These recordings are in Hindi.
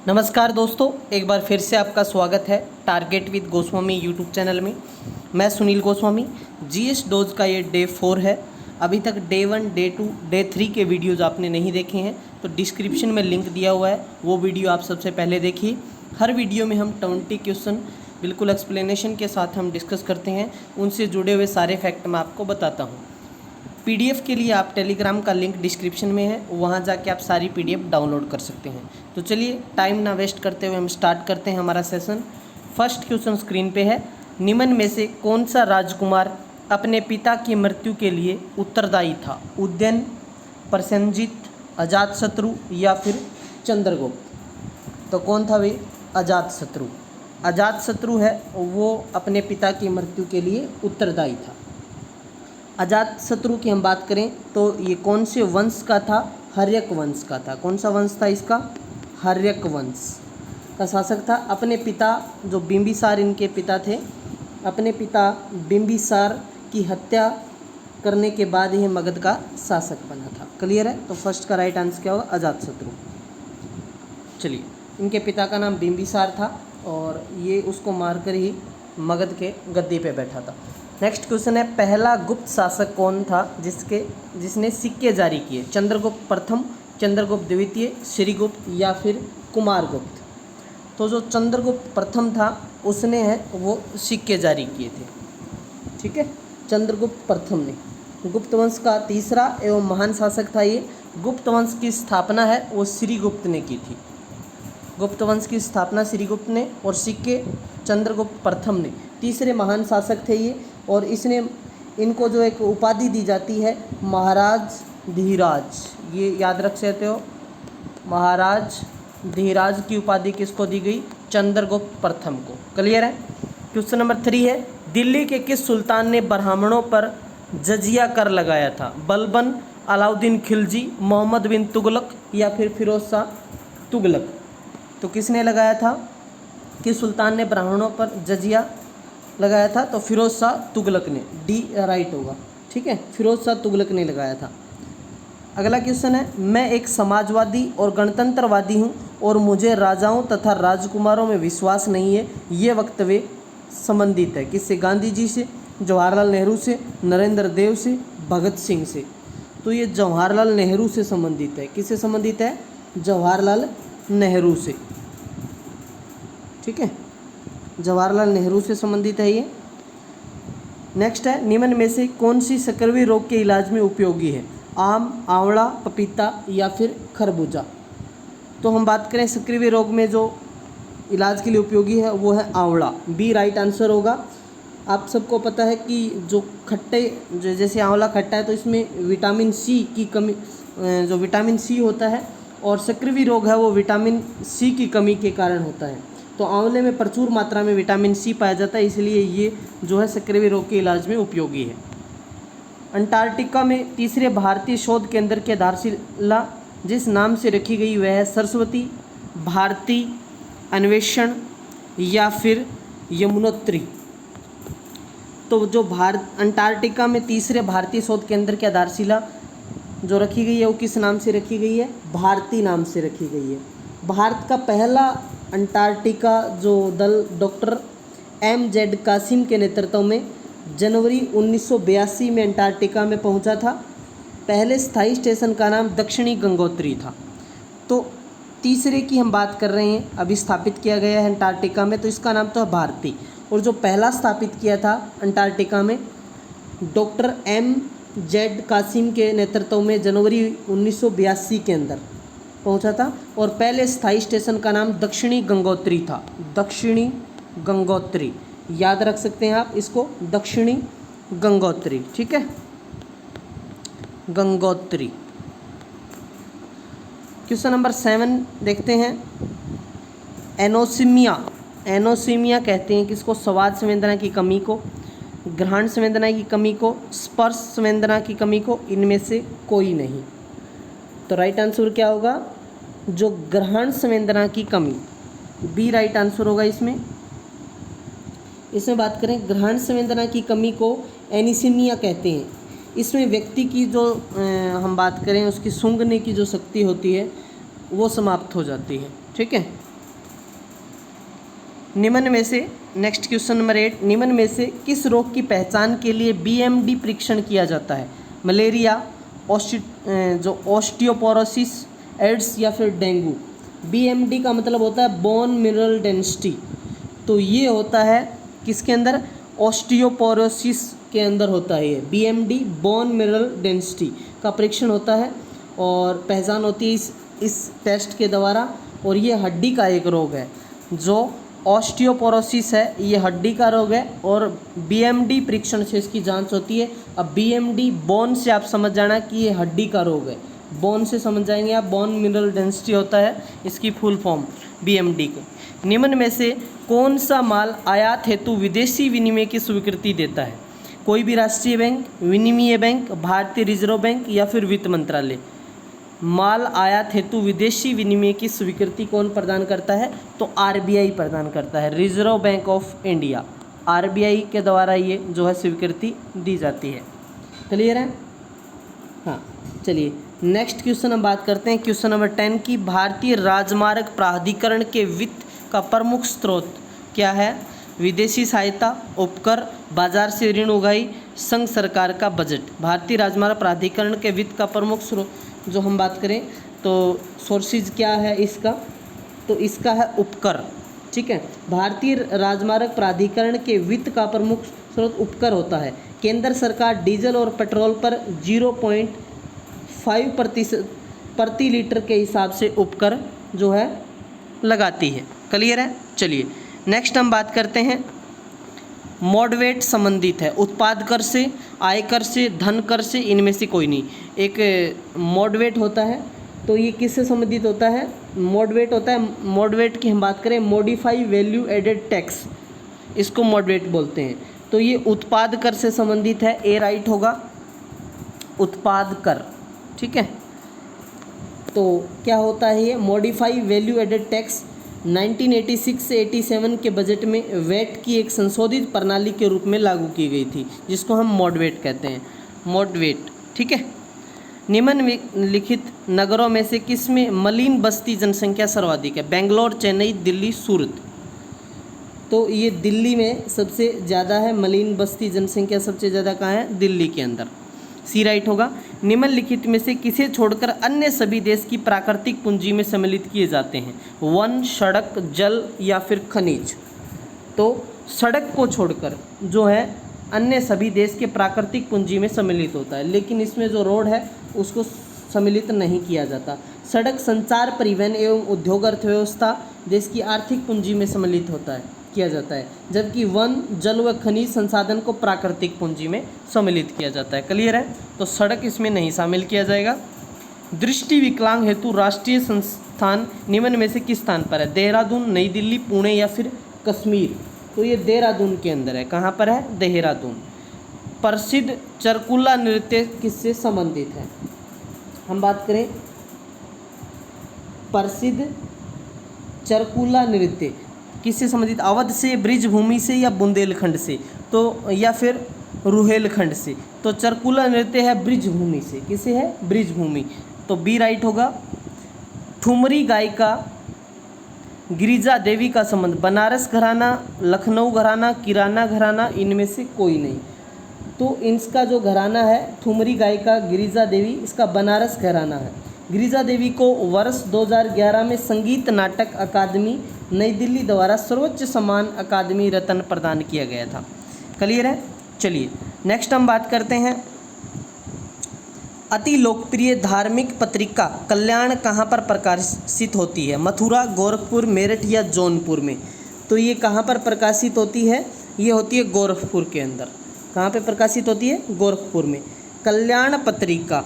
नमस्कार दोस्तों, एक बार फिर से आपका स्वागत है target with Goswami YouTube channel में। मैं सुनील गोस्वामी। जीएस डोज का ये डे 4 है। अभी तक डे 1, डे 2, डे 3 के वीडियोज़ आपने नहीं देखे हैं तो डिस्क्रिप्शन में लिंक दिया हुआ है, वो वीडियो आप सबसे पहले देखिए। हर वीडियो में हम 20 क्वेश्चन बिल्कुल एक्सप्लेनेशन के साथ हम डिस्कस करते हैं, उनसे जुड़े हुए सारे फैक्ट मैं आपको बताता हूँ। पीडीएफ के लिए आप टेलीग्राम का लिंक डिस्क्रिप्शन में है, वहाँ जाके आप सारी पीडीएफ डाउनलोड कर सकते हैं। तो चलिए टाइम ना वेस्ट करते हुए हम स्टार्ट करते हैं हमारा सेशन। फर्स्ट क्वेश्चन स्क्रीन पे है, निम्न में से कौन सा राजकुमार अपने पिता की मृत्यु के लिए उत्तरदायी था? उदयन, प्रसेनजीत, अजातशत्रु या फिर चंद्रगुप्त? तो कौन था वे? अजातशत्रु। अजातशत्रु है वो अपने पिता की मृत्यु के लिए उत्तरदायी था। अजातशत्रु की हम बात करें तो ये कौन से वंश का था? हर्यक वंश का था। कौन सा वंश था इसका? हर्यक वंश का शासक था। अपने पिता जो बिंबिसार इनके पिता थे, अपने पिता बिंबिसार की हत्या करने के बाद यह मगध का शासक बना था। क्लियर है? तो फर्स्ट का राइट आंसर क्या होगा? अजातशत्रु। चलिए, इनके पिता का नाम बिंबिसार था और ये उसको मारकर ही मगध के गद्दी पे बैठा था। नेक्स्ट क्वेश्चन है, पहला गुप्त शासक कौन था जिसने सिक्के जारी किए? चंद्रगुप्त प्रथम, चंद्रगुप्त द्वितीय, श्रीगुप्त या फिर कुमारगुप्त? तो जो चंद्रगुप्त प्रथम था उसने है वो सिक्के जारी किए थे। ठीक है, चंद्रगुप्त प्रथम ने। गुप्त वंश का तीसरा एवं महान शासक था ये। गुप्त वंश की स्थापना है वो श्रीगुप्त ने की थी। गुप्त वंश की स्थापना श्रीगुप्त ने और सिक्के चंद्रगुप्त प्रथम ने। तीसरे महान शासक थे ये और इनको जो एक उपाधि दी जाती है महाराज धीराज, ये याद रख सकते हो। महाराज धीराज की उपाधि किसको दी गई? चंद्रगुप्त प्रथम को। क्लियर है? क्वेश्चन नंबर 3 है, दिल्ली के किस सुल्तान ने ब्राह्मणों पर जजिया कर लगाया था? बलबन, अलाउद्दीन खिलजी, मोहम्मद बिन तुगलक या फिर फिरोज शाह तुगलक? तो किसने लगाया था? किस सुल्तान ने ब्राह्मणों पर जजिया लगाया था? तो फिरोज शाह तुगलक ने। डी राइट होगा। ठीक है, फिरोज शाह तुगलक ने लगाया था। अगला क्वेश्चन है, मैं एक समाजवादी और गणतंत्रवादी हूँ और मुझे राजाओं तथा राजकुमारों में विश्वास नहीं है। ये वक्तव्य संबंधित है किससे? गांधी जी से, जवाहरलाल नेहरू से, नरेंद्र देव से, भगत सिंह से? तो ये जवाहरलाल नेहरू से संबंधित है। किससे संबंधित है? जवाहरलाल नेहरू से। ठीक है, जवाहरलाल नेहरू से संबंधित है ये। नेक्स्ट है, निम्न में से कौन सी सक्रिय रोग के इलाज में उपयोगी है? आम, आंवला, पपीता या फिर खरबूजा? तो हम बात करें सक्रिय रोग में जो इलाज के लिए उपयोगी है वो है आंवला। बी राइट आंसर होगा। आप सबको पता है कि जो खट्टे जैसे आंवला खट्टा है तो इसमें विटामिन सी की कमी, जो विटामिन सी होता है और सक्रिय रोग है वो विटामिन सी की कमी के कारण होता है। तो आंवले में प्रचुर मात्रा में विटामिन सी पाया जाता है, इसलिए ये जो है सक्रिय रोग के इलाज में उपयोगी है। अंटार्कटिका में तीसरे भारतीय शोध केंद्र की आधारशिला जिस नाम से रखी गई वह है सरस्वती, भारती अन्वेषण या फिर यमुनोत्री? तो जो अंटार्कटिका में तीसरे भारतीय शोध केंद्र की आधारशिला जो रखी गई है वो किस नाम से रखी गई है? भारती नाम से रखी गई है। भारत का पहला अंटार्कटिका जो दल डॉक्टर MZ कासिम के नेतृत्व में जनवरी 1982 में अंटार्कटिका में पहुंचा था। पहले स्थायी स्टेशन का नाम दक्षिणी गंगोत्री था। तो तीसरे की हम बात कर रहे हैं, अभी स्थापित किया गया है अंटार्कटिका में, तो इसका नाम तो है भारती। और जो पहला स्थापित किया था अंटार्कटिका में डॉक्टर MZ कासिम के नेतृत्व में जनवरी 1982 के अंदर पहुंचा था और पहले स्थायी स्टेशन का नाम दक्षिणी गंगोत्री था। दक्षिणी गंगोत्री याद रख सकते हैं आप इसको, दक्षिणी गंगोत्री। ठीक है, गंगोत्री। क्वेश्चन नंबर 7 देखते हैं, एनोसिमिया। एनोसिमिया कहते हैं किसको? स्वाद संवेदना की कमी को, घ्राण संवेदना की कमी को, स्पर्श संवेदना की कमी को, इनमें से कोई नहीं। तो राइट आंसर क्या होगा? जो ग्रहण संवेदना की कमी। बी राइट आंसर होगा इसमें। बात करें ग्रहण संवेदना की कमी को एनिसिमिया कहते हैं। इसमें व्यक्ति की जो हम बात करें उसकी सूंघने की जो शक्ति होती है वो समाप्त हो जाती है। ठीक है, निम्न में से नेक्स्ट क्वेश्चन नंबर 8, निम्न में से किस रोग की पहचान के लिए बीएमडी परीक्षण किया जाता है? मलेरिया, ऑस्टियोपोरोसिस, एड्स या फिर डेंगू। बीएमडी का मतलब होता है बोन मिनरल डेंसिटी, तो ये होता है किसके अंदर? ऑस्टियोपोरोसिस के अंदर होता है ये बीएमडी, बोन मिनरल डेंसिटी का परीक्षण होता है और पहचान होती है इस टेस्ट के द्वारा। और ये हड्डी का एक रोग है, जो ऑस्टियोपोरोसिस है, ये हड्डी का रोग है और बीएमडी परीक्षण से इसकी जांच होती है। अब बीएमडी बोन से आप समझ जाना कि ये हड्डी का रोग है, बोन से समझ जाएंगे आप, बोन मिनरल डेंसिटी होता है इसकी फुल फॉर्म बीएमडी को। निम्न में से कौन सा माल आयात हेतु विदेशी विनिमय की स्वीकृति देता है? कोई भी राष्ट्रीय बैंक, विनिमय बैंक, भारतीय रिजर्व बैंक या फिर वित्त मंत्रालय। माल आयात हेतु विदेशी विनिमय की स्वीकृति कौन प्रदान करता है? तो आरबीआई प्रदान करता है, reserve bank of India, RBI के द्वारा ये जो है स्वीकृति दी जाती है। क्लियर है? हाँ, चलिए नेक्स्ट क्वेश्चन हम बात करते हैं क्वेश्चन नंबर 10 की। भारतीय राजमार्ग प्राधिकरण के वित्त का प्रमुख स्रोत क्या है? विदेशी सहायता, उपकर, बाजार से ऋण उगाही, संघ सरकार का बजट। भारतीय राजमार्ग प्राधिकरण के वित्त का प्रमुख स्रोत जो हम बात करें तो सोर्सेज क्या है इसका? तो इसका है उपकर। ठीक है, भारतीय राजमार्ग प्राधिकरण के वित्त का प्रमुख स्रोत उपकर होता है। केंद्र सरकार डीजल और पेट्रोल पर 0.5% प्रति लीटर के हिसाब से उपकर जो है लगाती है। क्लियर है? चलिए नेक्स्ट हम बात करते हैं मॉडवेट संबंधित है उत्पाद कर से, आयकर से, धन कर से, इनमें से कोई नहीं। एक मॉडवेट होता है तो ये किससे संबंधित होता है? मॉडवेट होता है, मॉडवेट की हम बात करें मॉडिफाई वैल्यू एडेड टैक्स, इसको मॉडवेट बोलते हैं। तो ये उत्पाद कर से संबंधित है, ए राइट होगा, उत्पाद कर। ठीक है, तो क्या होता है ये मॉडिफाई वैल्यू एडेड टैक्स? 1986 से 87 के बजट में वैट की एक संशोधित प्रणाली के रूप में लागू की गई थी, जिसको हम मॉडवेट कहते हैं, मॉडवेट। ठीक है, निम्नलिखित नगरों में से किसमें मलिन बस्ती जनसंख्या सर्वाधिक है? बेंगलोर, चेन्नई, दिल्ली, सूरत। तो ये दिल्ली में सबसे ज़्यादा है, मलिन बस्ती जनसंख्या सबसे ज़्यादा कहाँ है? दिल्ली के अंदर, सी राइट होगा। निम्नलिखित में से किसे छोड़कर अन्य सभी देश की प्राकृतिक पूंजी में सम्मिलित किए जाते हैं? वन, सड़क, जल या फिर खनिज। तो सड़क को छोड़कर जो है अन्य सभी देश के प्राकृतिक पूंजी में सम्मिलित होता है, लेकिन इसमें जो रोड है उसको सम्मिलित नहीं किया जाता। सड़क, संचार, परिवहन एवं उद्योग अर्थव्यवस्था देश की आर्थिक पूंजी में सम्मिलित होता है, किया जाता है, जबकि वन, जल व खनिज संसाधन को प्राकृतिक पूंजी में सम्मिलित किया जाता है। क्लियर है? तो सड़क इसमें नहीं शामिल किया जाएगा। दृष्टि विकलांग हेतु राष्ट्रीय संस्थान निम्न में से किस स्थान पर है? देहरादून, नई दिल्ली, पुणे या फिर कश्मीर। तो ये देहरादून के अंदर है। कहाँ पर है? देहरादून। प्रसिद्ध चरकुला नृत्य किससे संबंधित है? हम बात करें प्रसिद्ध चरकुला नृत्य किससे संबंधित? अवध से, ब्रिजभूमि से या बुंदेलखंड से, तो या फिर रुहेलखंड से। तो चरकुला नृत्य है ब्रिजभूमि से। किसे है? ब्रिजभूमि। तो बी राइट होगा। ठुमरी गायिका गिरिजा देवी का संबंध बनारस घराना, लखनऊ घराना, किराना घराना, इनमें से कोई नहीं। तो इसका जो घराना है ठुमरी गायिका गिरिजा देवी, इसका बनारस घराना है। गिरिजा देवी को वर्ष 2011 में संगीत नाटक अकादमी नई दिल्ली द्वारा सर्वोच्च सम्मान अकादमी रत्न प्रदान किया गया था। क्लियर है? चलिए नेक्स्ट हम बात करते हैं अति लोकप्रिय धार्मिक पत्रिका कल्याण कहाँ पर प्रकाशित होती है? मथुरा, गोरखपुर, मेरठ या जौनपुर में। तो ये कहाँ पर प्रकाशित होती है? ये होती है गोरखपुर के अंदर। कहाँ पे प्रकाशित होती है? गोरखपुर में। कल्याण पत्रिका,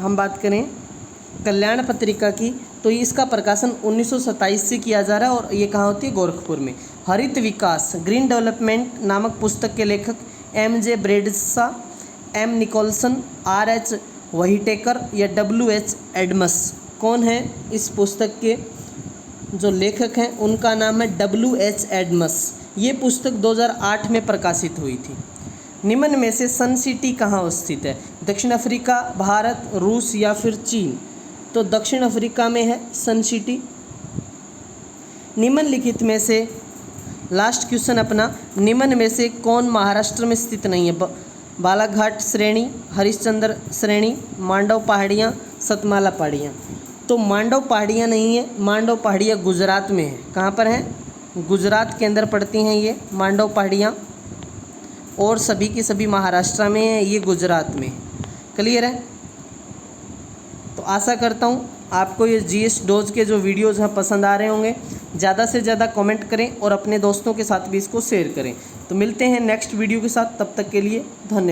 हम बात करें कल्याण पत्रिका की, तो इसका प्रकाशन 1927 से किया जा रहा है और ये कहाँ होती है? गोरखपुर में। हरित विकास, ग्रीन डेवलपमेंट नामक पुस्तक के लेखक M.J. ब्रेडसा, M. Nicolson, R.H. व्हीटेकर या W.H. एडम्स। कौन है इस पुस्तक के जो लेखक हैं? उनका नाम है W.H. एडम्स। ये पुस्तक 2008 में प्रकाशित हुई थी। निम्न में से सन सिटी कहाँ स्थित है? दक्षिण अफ्रीका, भारत, रूस या फिर चीन। तो दक्षिण अफ्रीका में है सन सिटी। निम्नलिखित में से लास्ट क्वेश्चन अपना, निम्न में से कौन महाराष्ट्र में स्थित नहीं है? बालाघाट श्रेणी, हरिश्चंद्र श्रेणी, मांडव पहाड़ियाँ, सतमाला पहाड़ियाँ। तो मांडव पहाड़ियाँ नहीं है, मांडव पहाड़ियाँ गुजरात में है। कहाँ पर हैं? गुजरात के अंदर पड़ती हैं ये मांडव पहाड़ियाँ, और सभी की सभी महाराष्ट्र में है, ये गुजरात में है। क्लियर है? तो आशा करता हूँ आपको ये जीएस डोज के जो वीडियोज़ हैं पसंद आ रहे होंगे। ज़्यादा से ज़्यादा कमेंट करें और अपने दोस्तों के साथ भी इसको शेयर करें। तो मिलते हैं नेक्स्ट वीडियो के साथ, तब तक के लिए धन्यवाद।